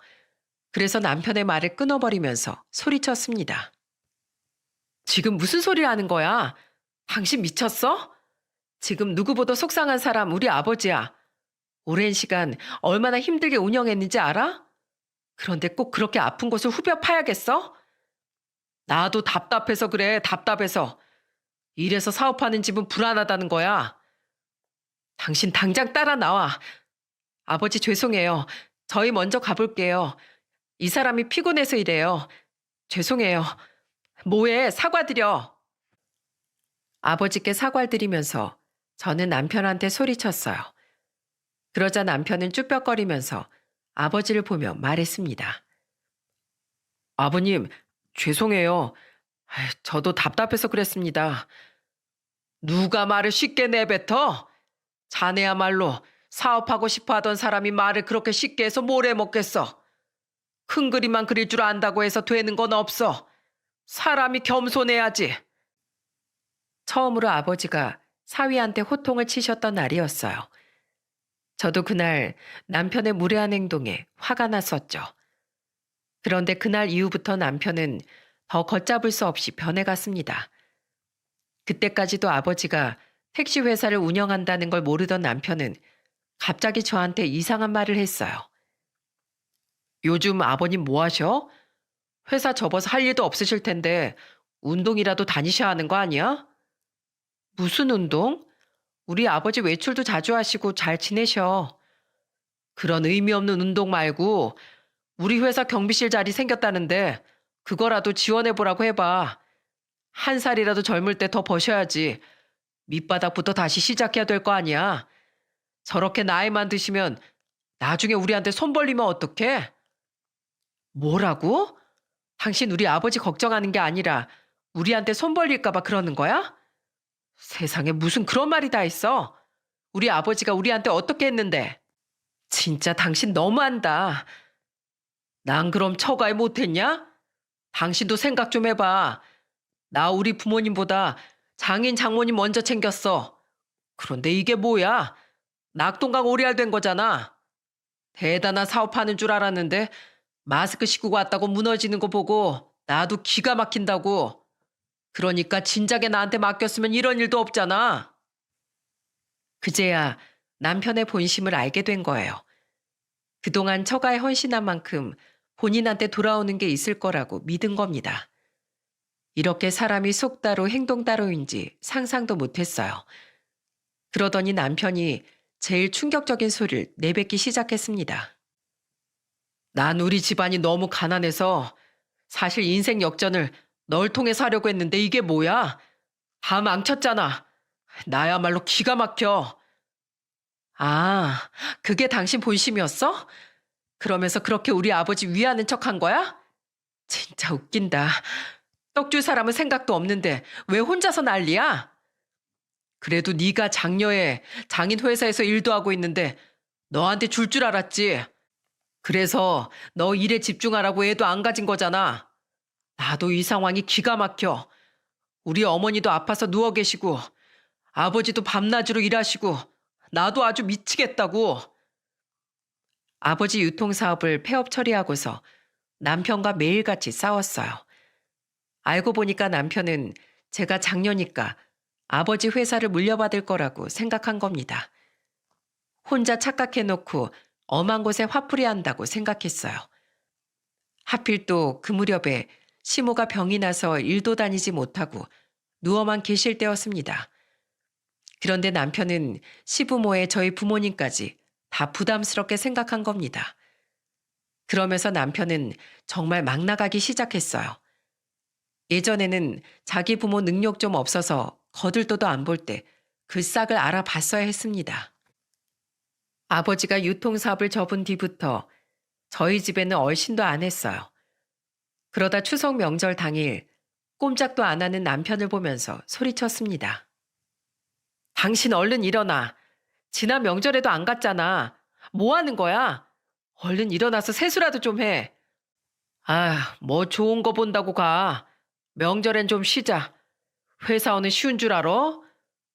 [SPEAKER 1] 그래서 남편의 말을 끊어버리면서 소리쳤습니다. 지금 무슨 소리를 하는 거야? 당신 미쳤어? 지금 누구보다 속상한 사람 우리 아버지야. 오랜 시간 얼마나 힘들게 운영했는지 알아? 그런데 꼭 그렇게 아픈 곳을 후벼 파야겠어? 나도 답답해서 그래, 답답해서. 이래서 사업하는 집은 불안하다는 거야. 당신 당장 따라 나와. 아버지 죄송해요. 저희 먼저 가볼게요. 이 사람이 피곤해서 이래요. 죄송해요. 뭐해, 사과드려. 아버지께 사과를 드리면서 저는 남편한테 소리쳤어요. 그러자 남편은 쭈뼛거리면서 아버지를 보며 말했습니다. 아버님, 죄송해요. 저도 답답해서 그랬습니다. 누가 말을 쉽게 내뱉어? 자네야말로 사업하고 싶어 하던 사람이 말을 그렇게 쉽게 해서 뭘 해먹겠어. 큰 그림만 그릴 줄 안다고 해서 되는 건 없어. 사람이 겸손해야지. 처음으로 아버지가 사위한테 호통을 치셨던 날이었어요. 저도 그날 남편의 무례한 행동에 화가 났었죠. 그런데 그날 이후부터 남편은 더 걷잡을 수 없이 변해갔습니다. 그때까지도 아버지가 택시 회사를 운영한다는 걸 모르던 남편은 갑자기 저한테 이상한 말을 했어요. 요즘 아버님 뭐 하셔? 회사 접어서 할 일도 없으실 텐데 운동이라도 다니셔야 하는 거 아니야? 무슨 운동? 우리 아버지 외출도 자주 하시고 잘 지내셔. 그런 의미 없는 운동 말고 우리 회사 경비실 자리 생겼다는데 그거라도 지원해보라고 해봐. 한 살이라도 젊을 때 더 버셔야지. 밑바닥부터 다시 시작해야 될 거 아니야. 저렇게 나이만 드시면 나중에 우리한테 손 벌리면 어떡해? 뭐라고? 당신 우리 아버지 걱정하는 게 아니라 우리한테 손 벌릴까 봐 그러는 거야? 세상에 무슨 그런 말이 다 있어. 우리 아버지가 우리한테 어떻게 했는데. 진짜 당신 너무한다. 난 그럼 처가에 못했냐? 당신도 생각 좀 해봐. 나 우리 부모님보다 장인 장모님 먼저 챙겼어. 그런데 이게 뭐야? 낙동강 오리알 된 거잖아. 대단한 사업하는 줄 알았는데 마스크 씌고 왔다고 무너지는 거 보고 나도 기가 막힌다고. 그러니까 진작에 나한테 맡겼으면 이런 일도 없잖아. 그제야 남편의 본심을 알게 된 거예요. 그동안 처가에 헌신한 만큼 본인한테 돌아오는 게 있을 거라고 믿은 겁니다. 이렇게 사람이 속 따로 행동 따로인지 상상도 못했어요. 그러더니 남편이 제일 충격적인 소리를 내뱉기 시작했습니다. 난 우리 집안이 너무 가난해서 사실 인생 역전을 널 통해서 하려고 했는데 이게 뭐야? 다 망쳤잖아. 나야말로 기가 막혀. 아, 그게 당신 본심이었어? 그러면서 그렇게 우리 아버지 위하는 척 한 거야? 진짜 웃긴다. 떡 줄 사람은 생각도 없는데 왜 혼자서 난리야? 그래도 네가 장녀에 장인 회사에서 일도 하고 있는데 너한테 줄 알았지. 그래서 너 일에 집중하라고 애도 안 가진 거잖아. 나도 이 상황이 기가 막혀. 우리 어머니도 아파서 누워 계시고 아버지도 밤낮으로 일하시고 나도 아주 미치겠다고. 아버지 유통사업을 폐업 처리하고서 남편과 매일같이 싸웠어요. 알고 보니까 남편은 제가 장녀니까 아버지 회사를 물려받을 거라고 생각한 겁니다. 혼자 착각해놓고 엄한 곳에 화풀이 한다고 생각했어요. 하필 또 그 무렵에 시모가 병이 나서 일도 다니지 못하고 누워만 계실 때였습니다. 그런데 남편은 시부모의 저희 부모님까지 다 부담스럽게 생각한 겁니다. 그러면서 남편은 정말 막 나가기 시작했어요. 예전에는 자기 부모 능력 좀 없어서 거들떠도 안 볼 때 그 싹을 알아봤어야 했습니다. 아버지가 유통사업을 접은 뒤부터 저희 집에는 얼씬도 안 했어요. 그러다 추석 명절 당일 꼼짝도 안 하는 남편을 보면서 소리쳤습니다. 당신 얼른 일어나. 지난 명절에도 안 갔잖아. 뭐 하는 거야? 얼른 일어나서 세수라도 좀 해. 아, 뭐 좋은 거 본다고 가. 명절엔 좀 쉬자. 회사원은 쉬운 줄 알아?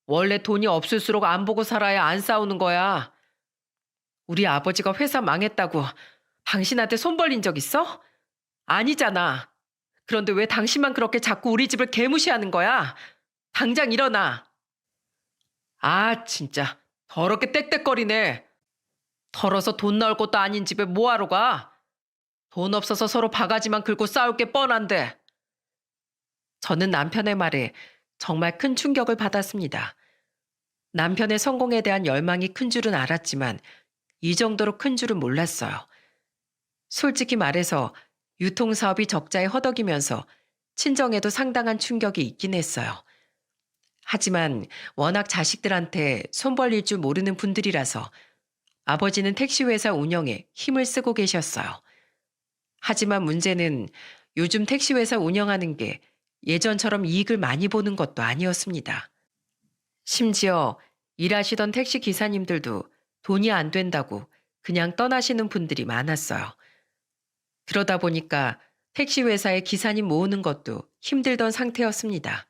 [SPEAKER 1] 원래 돈이 없을수록 안 보고 살아야 안 싸우는 거야. 우리 아버지가 회사 망했다고 당신한테 손 벌린 적 있어? 아니잖아. 그런데 왜 당신만 그렇게 자꾸 우리 집을 개무시하는 거야? 당장 일어나. 아, 진짜 더럽게 떽떽거리네. 털어서 돈 나올 것도 아닌 집에 뭐하러 가? 돈 없어서 서로 바가지만 긁고 싸울 게 뻔한데. 저는 남편의 말에 정말 큰 충격을 받았습니다. 남편의 성공에 대한 열망이 큰 줄은 알았지만 이 정도로 큰 줄은 몰랐어요. 솔직히 말해서 유통사업이 적자에 허덕이면서 친정에도 상당한 충격이 있긴 했어요. 하지만 워낙 자식들한테 손 벌릴 줄 모르는 분들이라서 아버지는 택시회사 운영에 힘을 쓰고 계셨어요. 하지만 문제는 요즘 택시회사 운영하는 게 예전처럼 이익을 많이 보는 것도 아니었습니다. 심지어 일하시던 택시 기사님들도 돈이 안 된다고 그냥 떠나시는 분들이 많았어요. 그러다 보니까 택시회사에 기사님 모으는 것도 힘들던 상태였습니다.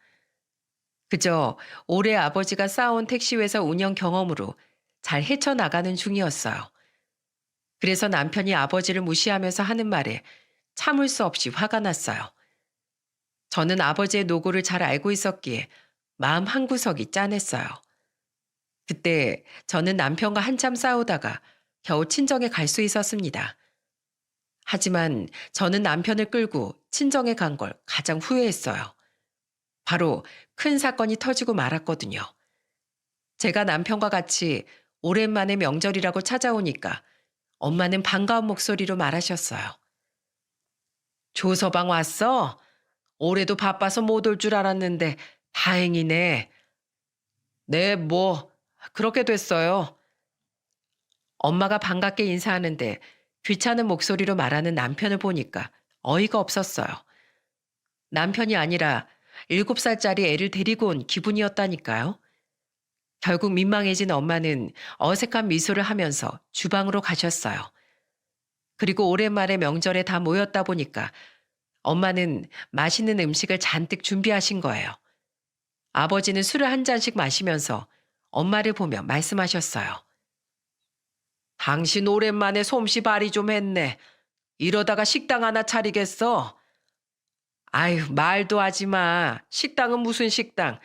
[SPEAKER 1] 그저 올해 아버지가 쌓아온 택시회사 운영 경험으로 잘 헤쳐나가는 중이었어요. 그래서 남편이 아버지를 무시하면서 하는 말에 참을 수 없이 화가 났어요. 저는 아버지의 노고를 잘 알고 있었기에 마음 한구석이 짠했어요. 그때 저는 남편과 한참 싸우다가 겨우 친정에 갈 수 있었습니다. 하지만 저는 남편을 끌고 친정에 간 걸 가장 후회했어요. 바로 큰 사건이 터지고 말았거든요. 제가 남편과 같이 오랜만에 명절이라고 찾아오니까 엄마는 반가운 목소리로 말하셨어요. 조서방 왔어? 올해도 바빠서 못 올 줄 알았는데 다행이네. 네, 뭐 그렇게 됐어요. 엄마가 반갑게 인사하는데 귀찮은 목소리로 말하는 남편을 보니까 어이가 없었어요. 남편이 아니라 7살짜리 애를 데리고 온 기분이었다니까요. 결국 민망해진 엄마는 어색한 미소를 하면서 주방으로 가셨어요. 그리고 오랜만에 명절에 다 모였다 보니까 엄마는 맛있는 음식을 잔뜩 준비하신 거예요. 아버지는 술을 한 잔씩 마시면서 엄마를 보며 말씀하셨어요. 당신 오랜만에 솜씨 발휘 좀 했네. 이러다가 식당 하나 차리겠어? 아유, 말도 하지 마. 식당은 무슨 식당.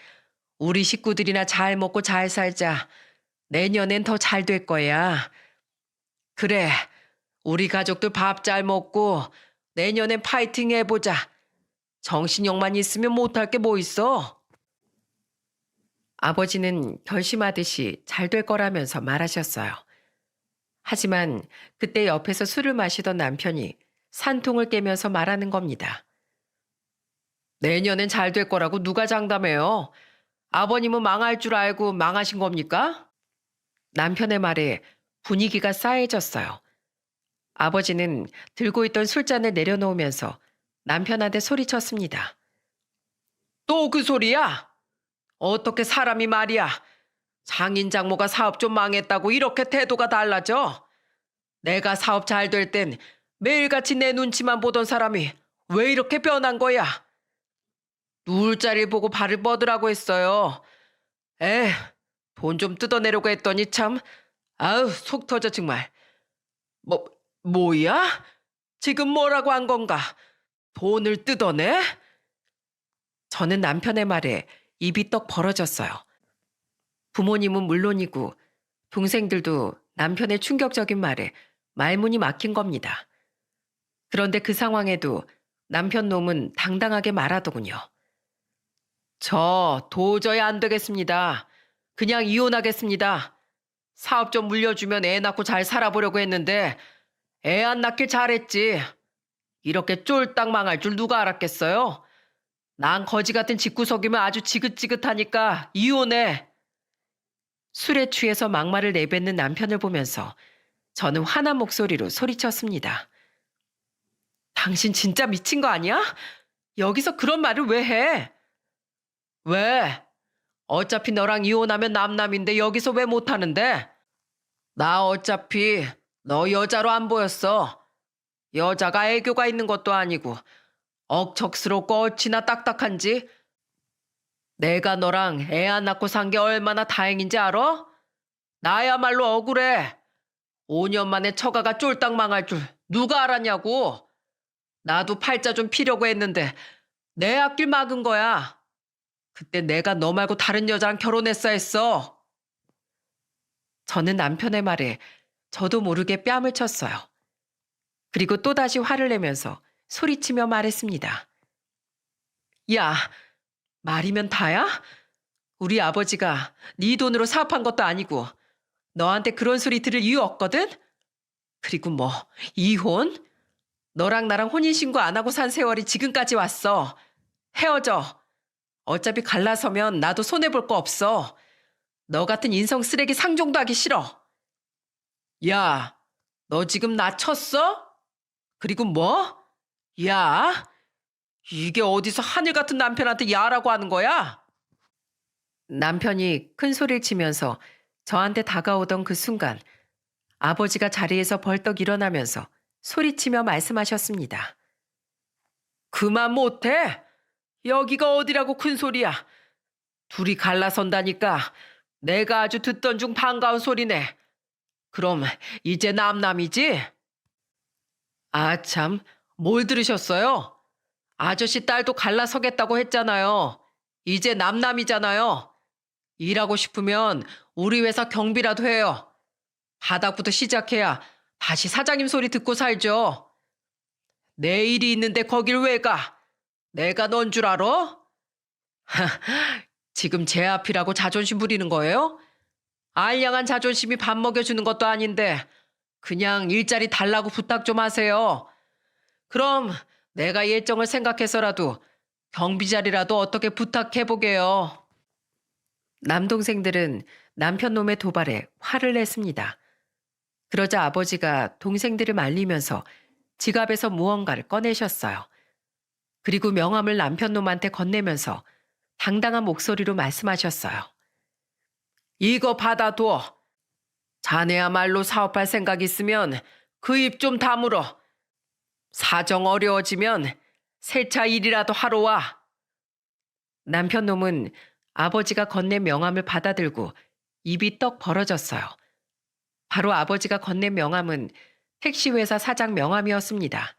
[SPEAKER 1] 우리 식구들이나 잘 먹고 잘 살자. 내년엔 더 잘 될 거야. 그래, 우리 가족들 밥 잘 먹고 내년엔 파이팅 해보자. 정신력만 있으면 못할 게 뭐 있어? 아버지는 결심하듯이 잘 될 거라면서 말하셨어요. 하지만 그때 옆에서 술을 마시던 남편이 산통을 깨면서 말하는 겁니다. 내년엔 잘 될 거라고 누가 장담해요? 아버님은 망할 줄 알고 망하신 겁니까? 남편의 말에 분위기가 싸해졌어요. 아버지는 들고 있던 술잔을 내려놓으면서 남편한테 소리쳤습니다. 또 그 소리야? 어떻게 사람이 말이야. 장인 장모가 사업 좀 망했다고 이렇게 태도가 달라져? 내가 사업 잘 될 땐 매일같이 내 눈치만 보던 사람이 왜 이렇게 변한 거야? 누울 자리를 보고 발을 뻗으라고 했어요. 에, 돈 좀 뜯어내려고 했더니 참, 아우, 속 터져 정말. 뭐, 뭐야? 지금 뭐라고 한 건가? 돈을 뜯어내? 저는 남편의 말에 입이 떡 벌어졌어요. 부모님은 물론이고 동생들도 남편의 충격적인 말에 말문이 막힌 겁니다. 그런데 그 상황에도 남편 놈은 당당하게 말하더군요. 저 도저히 안 되겠습니다. 그냥 이혼하겠습니다. 사업 좀 물려주면 애 낳고 잘 살아보려고 했는데 애 안 낳길 잘했지. 이렇게 쫄딱 망할 줄 누가 알았겠어요? 난 거지 같은 집구석이면 아주 지긋지긋하니까 이혼해. 술에 취해서 막말을 내뱉는 남편을 보면서 저는 화난 목소리로 소리쳤습니다. 당신 진짜 미친 거 아니야? 여기서 그런 말을 왜 해? 왜? 어차피 너랑 이혼하면 남남인데 여기서 왜 못하는데? 나 어차피 너 여자로 안 보였어. 여자가 애교가 있는 것도 아니고 억척스럽고 어찌나 딱딱한지. 내가 너랑 애 안 낳고 산 게 얼마나 다행인지 알아? 나야말로 억울해. 5년 만에 처가가 쫄딱 망할 줄 누가 알았냐고. 나도 팔자 좀 피려고 했는데 내 앞길 막은 거야. 그때 내가 너 말고 다른 여자랑 결혼했어 했어. 저는 남편의 말에 저도 모르게 뺨을 쳤어요. 그리고 또다시 화를 내면서 소리치며 말했습니다. 야, 말이면 다야? 우리 아버지가 네 돈으로 사업한 것도 아니고 너한테 그런 소리 들을 이유 없거든? 그리고 뭐 이혼? 너랑 나랑 혼인신고 안 하고 산 세월이 지금까지 왔어. 헤어져. 어차피 갈라서면 나도 손해볼 거 없어. 너 같은 인성 쓰레기 상종도 하기 싫어. 야, 너 지금 나 쳤어? 그리고 뭐? 야, 이게 어디서 하늘 같은 남편한테 야라고 하는 거야? 남편이 큰 소리를 치면서 저한테 다가오던 그 순간 아버지가 자리에서 벌떡 일어나면서 소리치며 말씀하셨습니다. 그만 못해? 여기가 어디라고 큰 소리야. 둘이 갈라선다니까 내가 아주 듣던 중 반가운 소리네. 그럼 이제 남남이지? 아 참, 뭘 들으셨어요? 아저씨 딸도 갈라서겠다고 했잖아요. 이제 남남이잖아요. 일하고 싶으면 우리 회사 경비라도 해요. 바닥부터 시작해야 다시 사장님 소리 듣고 살죠. 내 일이 있는데 거길 왜 가? 내가 넌 줄 알아? 지금 제 앞이라고 자존심 부리는 거예요? 알량한 자존심이 밥 먹여주는 것도 아닌데 그냥 일자리 달라고 부탁 좀 하세요. 그럼 내가 예정을 생각해서라도 경비 자리라도 어떻게 부탁해보게요. 남동생들은 남편 놈의 도발에 화를 냈습니다. 그러자 아버지가 동생들을 말리면서 지갑에서 무언가를 꺼내셨어요. 그리고 명함을 남편 놈한테 건네면서 당당한 목소리로 말씀하셨어요. 이거 받아둬. 자네야말로 사업할 생각 있으면 그 입 좀 다물어. 사정 어려워지면 세차 일이라도 하러 와. 남편 놈은 아버지가 건넨 명함을 받아들고 입이 떡 벌어졌어요. 바로 아버지가 건넨 명함은 택시회사 사장 명함이었습니다.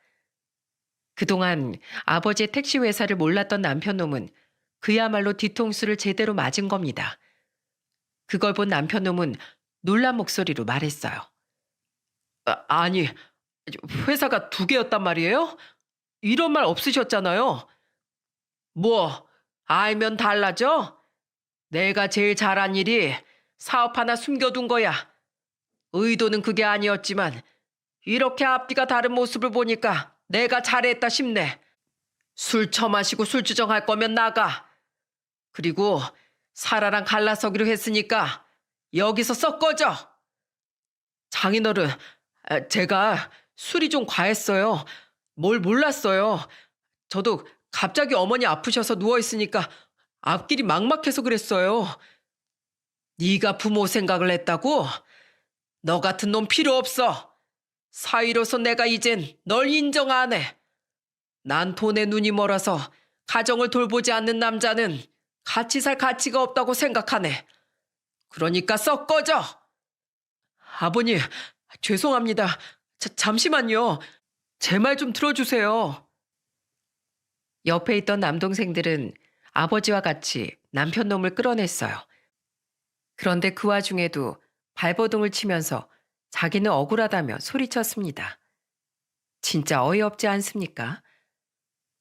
[SPEAKER 1] 그동안 아버지의 택시회사를 몰랐던 남편 놈은 그야말로 뒤통수를 제대로 맞은 겁니다. 그걸 본 남편 놈은 놀란 목소리로 말했어요. 아니, 회사가 두 개였단 말이에요? 이런 말 없으셨잖아요. 뭐, 알면 달라져? 내가 제일 잘한 일이 사업 하나 숨겨둔 거야. 의도는 그게 아니었지만 이렇게 앞뒤가 다른 모습을 보니까 내가 잘했다 싶네. 술 처마시고 술주정할 거면 나가. 그리고 사라랑 갈라서기로 했으니까 여기서 썩 꺼져. 장인어른, 제가 술이 좀 과했어요. 뭘 몰랐어요. 저도 갑자기 어머니 아프셔서 누워있으니까 앞길이 막막해서 그랬어요. 네가 부모 생각을 했다고? 너 같은 놈 필요 없어. 사위로서 내가 이젠 널 인정 안 해. 난 돈에 눈이 멀어서 가정을 돌보지 않는 남자는 같이 살 가치가 없다고 생각하네. 그러니까 썩 꺼져. 아버님, 죄송합니다. 잠시만요. 제 말 좀 들어주세요. 옆에 있던 남동생들은 아버지와 같이 남편 놈을 끌어냈어요. 그런데 그 와중에도 발버둥을 치면서 자기는 억울하다며 소리쳤습니다. 진짜 어이없지 않습니까?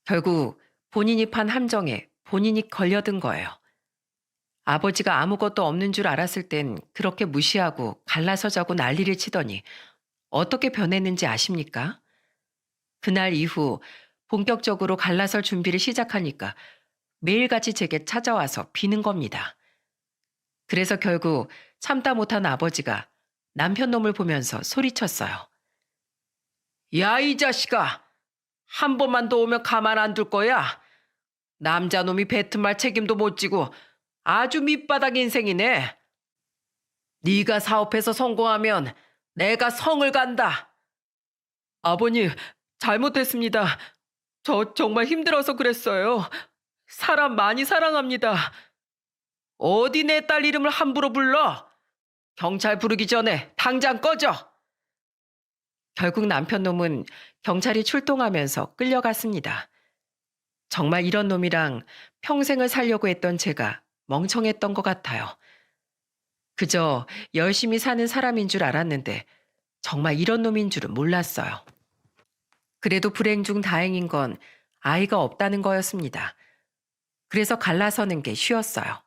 [SPEAKER 1] 결국 본인이 판 함정에 본인이 걸려든 거예요. 아버지가 아무것도 없는 줄 알았을 땐 그렇게 무시하고 갈라서자고 난리를 치더니 어떻게 변했는지 아십니까? 그날 이후 본격적으로 갈라설 준비를 시작하니까 매일같이 제게 찾아와서 비는 겁니다. 그래서 결국 참다 못한 아버지가 남편 놈을 보면서 소리쳤어요. 야, 이 자식아! 한 번만 더 오면 가만 안 둘 거야. 남자놈이 뱉은 말 책임도 못 지고 아주 밑바닥 인생이네. 네가 사업해서 성공하면 내가 성을 간다. 아버님, 잘못했습니다. 저 정말 힘들어서 그랬어요. 사람 많이 사랑합니다. 어디 내 딸 이름을 함부로 불러? 경찰 부르기 전에 당장 꺼져. 결국 남편 놈은 경찰이 출동하면서 끌려갔습니다. 정말 이런 놈이랑 평생을 살려고 했던 제가 멍청했던 것 같아요. 그저 열심히 사는 사람인 줄 알았는데 정말 이런 놈인 줄은 몰랐어요. 그래도 불행 중 다행인 건 아이가 없다는 거였습니다. 그래서 갈라서는 게 쉬웠어요.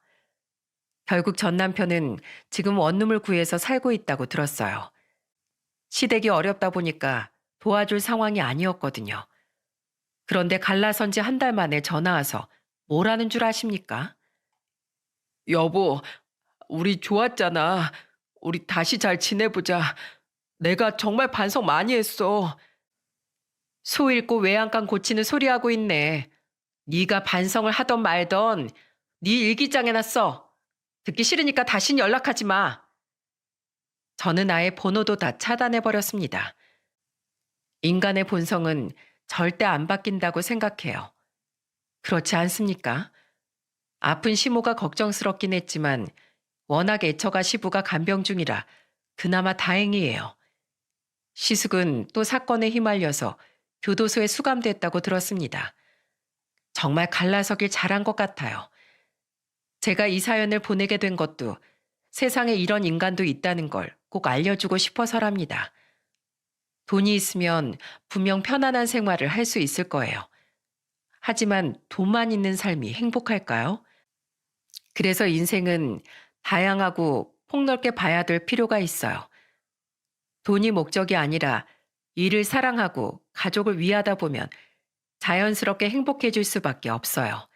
[SPEAKER 1] 결국 전 남편은 지금 원룸을 구해서 살고 있다고 들었어요. 시댁이 어렵다 보니까 도와줄 상황이 아니었거든요. 그런데 갈라선 지 한 달 만에 전화 와서 뭐라는 줄 아십니까? 여보, 우리 좋았잖아. 우리 다시 잘 지내보자. 내가 정말 반성 많이 했어. 소 잃고 외양간 고치는 소리 하고 있네. 네가 반성을 하던 말던 네 일기장에나 써. 듣기 싫으니까 다신 연락하지 마. 저는 아예 번호도 다 차단해버렸습니다. 인간의 본성은 절대 안 바뀐다고 생각해요. 그렇지 않습니까? 아픈 시모가 걱정스럽긴 했지만 워낙 애처가 시부가 간병 중이라 그나마 다행이에요. 시숙은 또 사건에 휘말려서 교도소에 수감됐다고 들었습니다. 정말 갈라서길 잘한 것 같아요. 제가 이 사연을 보내게 된 것도 세상에 이런 인간도 있다는 걸 꼭 알려주고 싶어서랍니다. 돈이 있으면 분명 편안한 생활을 할 수 있을 거예요. 하지만 돈만 있는 삶이 행복할까요? 그래서 인생은 다양하고 폭넓게 봐야 될 필요가 있어요. 돈이 목적이 아니라 일을 사랑하고 가족을 위하다 보면 자연스럽게 행복해질 수밖에 없어요.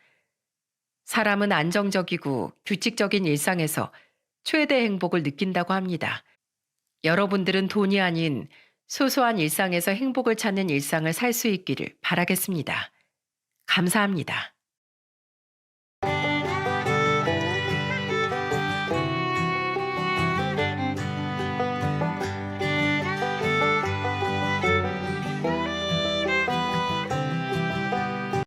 [SPEAKER 1] 사람은 안정적이고 규칙적인 일상에서 최대 행복을 느낀다고 합니다. 여러분들은 돈이 아닌 소소한 일상에서 행복을 찾는 일상을 살 수 있기를 바라겠습니다. 감사합니다.